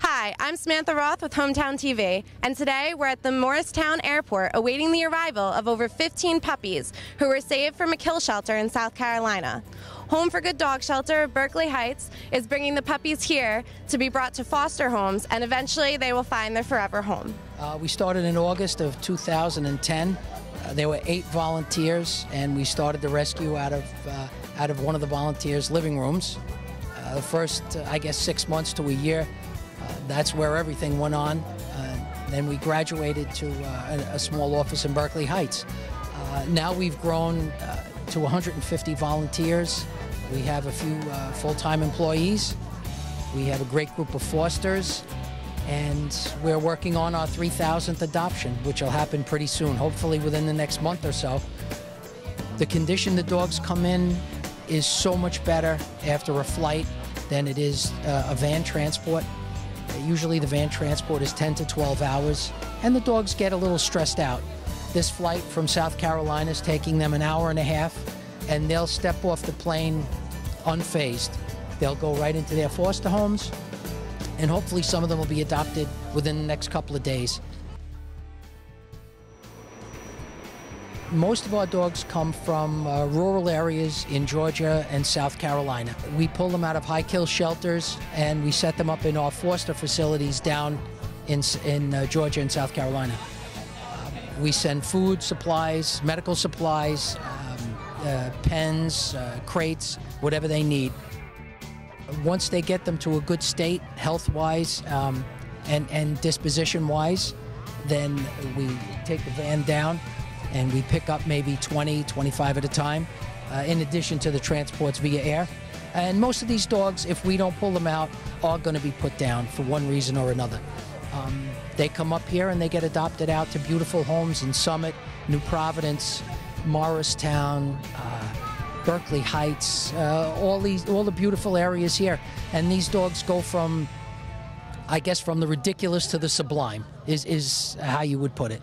Hi, I'm Samantha Roth with Hometown TV, and today we're at the Morristown Airport awaiting the arrival of over 15 puppies who were saved from a kill shelter in South Carolina. Home for Good Dog Shelter of Berkeley Heights is bringing the puppies here to be brought to foster homes, and eventually they will find their forever home. We started in August of 2010. There were 8 volunteers, and we started the rescue out of one of the volunteers' living rooms. The first, I guess, 6 months to a year, that's where everything went on. Then we graduated to a small office in Berkeley Heights. Now we've grown to 150 volunteers. We have a few full-time employees. We have a great group of fosters. And we're working on our 3,000th adoption, which will happen pretty soon, hopefully within the next month or so. The condition the dogs come in is so much better after a flight than it is a van transport. Usually the van transport is 10 to 12 hours, and the dogs get a little stressed out. This flight from South Carolina is taking them an hour and a half, and they'll step off the plane unfazed. They'll go right into their foster homes, and hopefully some of them will be adopted within the next couple of days. Most of our dogs come from rural areas in Georgia and South Carolina. We pull them out of high kill shelters, and we set them up in our foster facilities down in Georgia and South Carolina. We send food, supplies, medical supplies, pens, crates, whatever they need. Once they get them to a good state, health-wise and disposition-wise, then we take the van down and we pick up maybe 20, 25 at a time, in addition to the transports via air. And most of these dogs, if we don't pull them out, are going to be put down for one reason or another. They come up here and they get adopted out to beautiful homes in Summit, New Providence, Morristown, Berkeley Heights, all the beautiful areas here. And these dogs go from, I guess, from the ridiculous to the sublime, is how you would put it.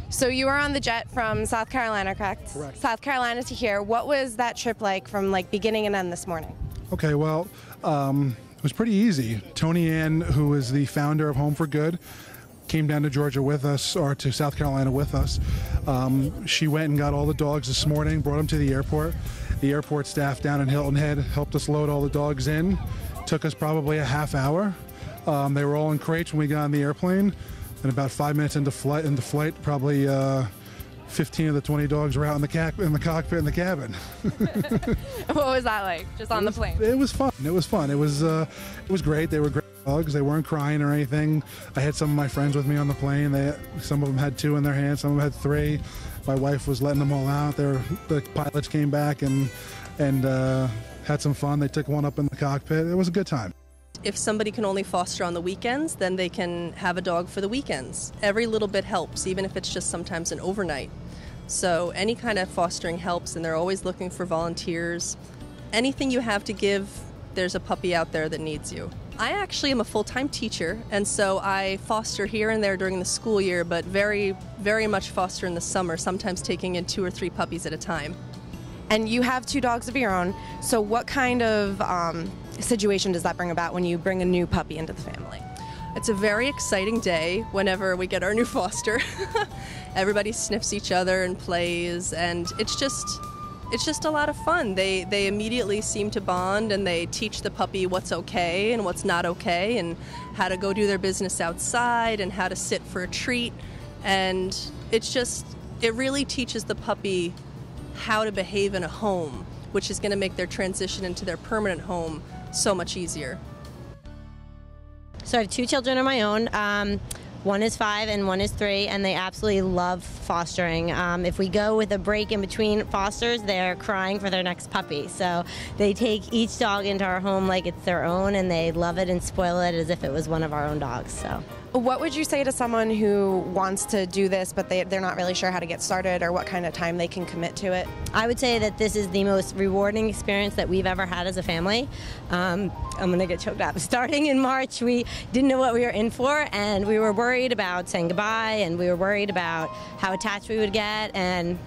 So you were on the jet from South Carolina, correct? Correct. South Carolina to here. What was that trip like from beginning and end this morning? Okay, well, it was pretty easy. Tony Ann, who is the founder of Home for Good, came down to Georgia with us, or to South Carolina with us. She went and got all the dogs this morning, brought them to the airport. The airport staff down in Hilton Head helped us load all the dogs in. Took us probably a half hour. They were all in crates when we got on the airplane. And about 5 minutes into flight, probably 15 of the 20 dogs were out in the cockpit in the cabin. What was that like, just on the plane? It was fun. It was fun. It was great. They were great dogs. They weren't crying or anything. I had some of my friends with me on the plane. Some of them had 2 in their hands. Some of them had 3. My wife was letting them all out. The pilots came back and had some fun. They took one up in the cockpit. It was a good time. If somebody can only foster on the weekends, then they can have a dog for the weekends. Every little bit helps, even if it's just sometimes an overnight. So any kind of fostering helps, and they're always looking for volunteers. Anything you have to give, there's a puppy out there that needs you. I actually am a full-time teacher, and so I foster here and there during the school year, but very, very much foster in the summer, sometimes taking in 2 or 3 puppies at a time. And you have 2 dogs of your own, so what kind of situation does that bring about when you bring a new puppy into the family? It's a very exciting day whenever we get our new foster. Everybody sniffs each other and plays, and it's just a lot of fun. They immediately seem to bond, and they teach the puppy what's okay and what's not okay, and how to go do their business outside, and how to sit for a treat. And it really teaches the puppy how to behave in a home, which is going to make their transition into their permanent home so much easier. So I have 2 children of my own. One is 5 and one is 3, and they absolutely love fostering. If we go with a break in between fosters, they're crying for their next puppy. So they take each dog into our home like it's their own, and they love it and spoil it as if it was one of our own dogs. So. What would you say to someone who wants to do this, but they're not really sure how to get started or what kind of time they can commit to it? I would say that this is the most rewarding experience that we've ever had as a family. I'm going to get choked up. Starting in March, we didn't know what we were in for, and we were worried about saying goodbye, and we were worried about how attached we would get. And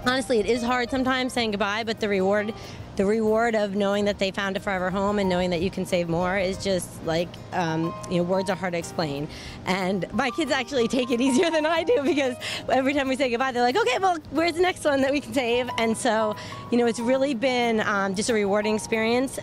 honestly, it is hard sometimes saying goodbye, but the reward the reward of knowing that they found a forever home and knowing that you can save more is just like, words are hard to explain. And my kids actually take it easier than I do, because every time we say goodbye, they're like, okay, well, where's the next one that we can save? And so, it's really been just a rewarding experience.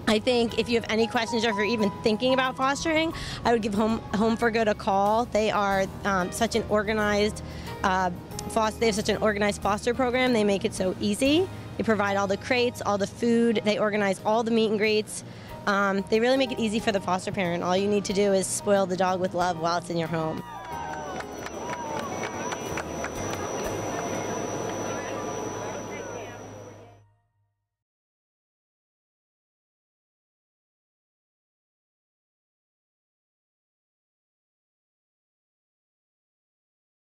I think if you have any questions, or if you're even thinking about fostering, I would give Home for Good a call. They are such an organized they have such an organized foster program. They make it so easy. They provide all the crates, all the food. They organize all the meet and greets. They really make it easy for the foster parent. All you need to do is spoil the dog with love while it's in your home.